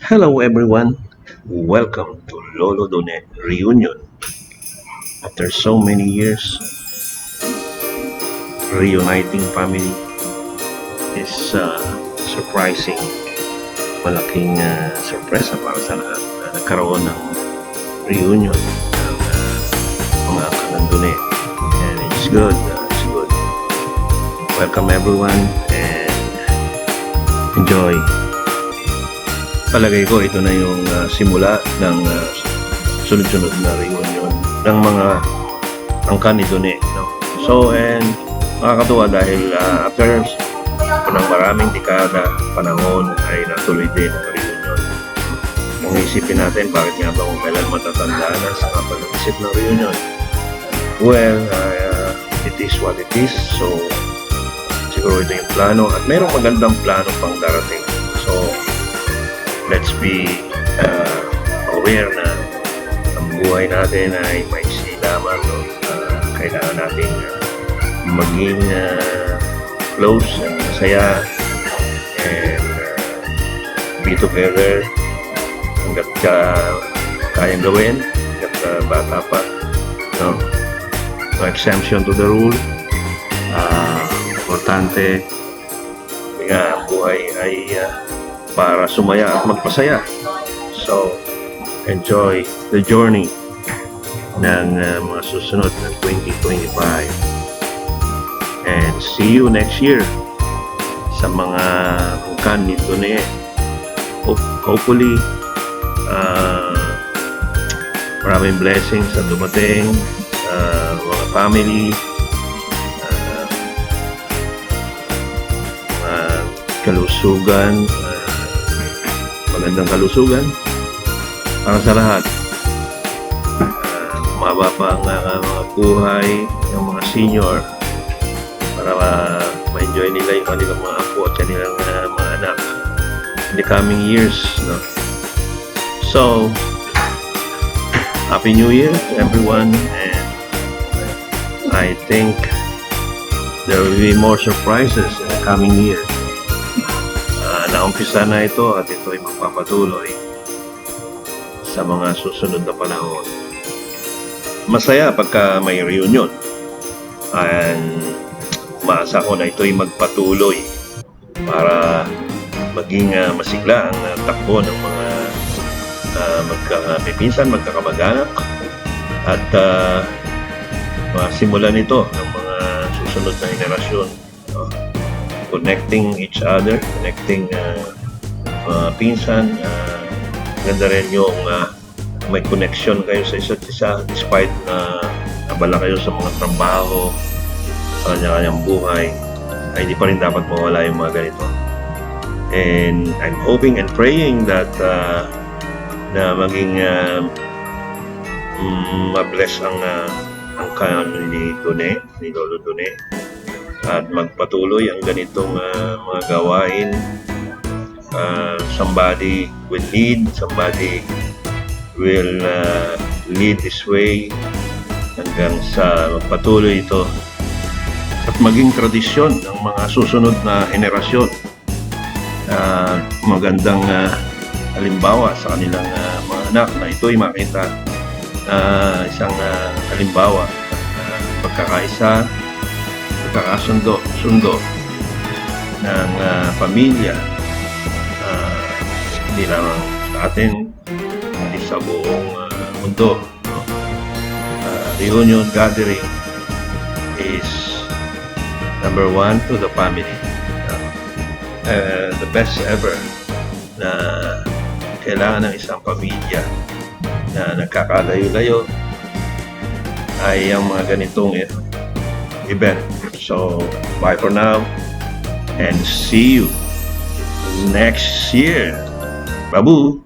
Hello everyone, welcome to Lolo Done reunion. After so many years, reuniting family is surprising. Malaking sorpresa para sa lahat na nagkaroon ng reunion ng mga kanandune. And it's good, it's good. Welcome everyone and enjoy. Palagay ko ito na yung simula ng sunod-sunod na reunion ng mga angkan ni Dune, no? So, and makakatuwa dahil after ng maraming dekada panahon ay natuloy din ang reunion. Kung isipin natin bakit nga ba kung kailan matatanda na sa kapag-isip ng reunion. Well, it is what it is. So, siguro ito yung plano at mayroong magandang plano pang darating. So, let's be aware na ang buhay natin ay maiksi lamang, no? Kailangan natin maging close and masaya and be together hanggat kayang gawin, hanggat bata pa, no? No exemption to the rule. Importante nga ang buhay ay para sumaya at magpasaya. So, enjoy the journey ng mga susunod na 2025. And see you next year sa mga angkan ni Dune. Hopefully, maraming blessings sa dumating mga family, kalusugan, magandang kalusugan para sa lahat. Mababa pa ang mga buhay ng mga senior para ma-enjoy nila yung kanilang mga apo at kanilang mga anak in the coming years, no? So, Happy New Year to everyone, and I think there will be more surprises in the coming year. Naumpisa na ito at ito ay magpapatuloy sa mga susunod na panahon. Masaya pagka may reunion, and maasa ko na ito ay magpatuloy para maging masigla ang takbo ng mga magkakapipinsan, magkakamag-anak at masimulan ito ng mga susunod na henerasyon, connecting each other, connecting pinsan. Ganda rin yung may connection kayo sa isa't isa despite na abala kayo sa mga trabaho, sa kanya-kanyang buhay, ay hindi pa rin dapat mawala yung mga ganito. And I'm hoping and praying that na maging ma-bless ang kanon ni Dune, ni Lolo Dune, at magpatuloy ang ganitong mga gawain. Somebody will lead, somebody will lead this way hanggang sa magpatuloy ito at maging tradisyon ng mga susunod na henerasyon. Magandang halimbawa sa kanilang mga anak na ito'y makita isang halimbawa pagkakaisa, pagkakasundo ng pamilya, hindi lamang sa atin, hindi sa buong mundo, no? Reunion gathering is number one to the family. The best ever na kailangan ng isang pamilya na nagkakalayo-layo ay ang mga ganitong event. So, bye for now and see you next year. Babu!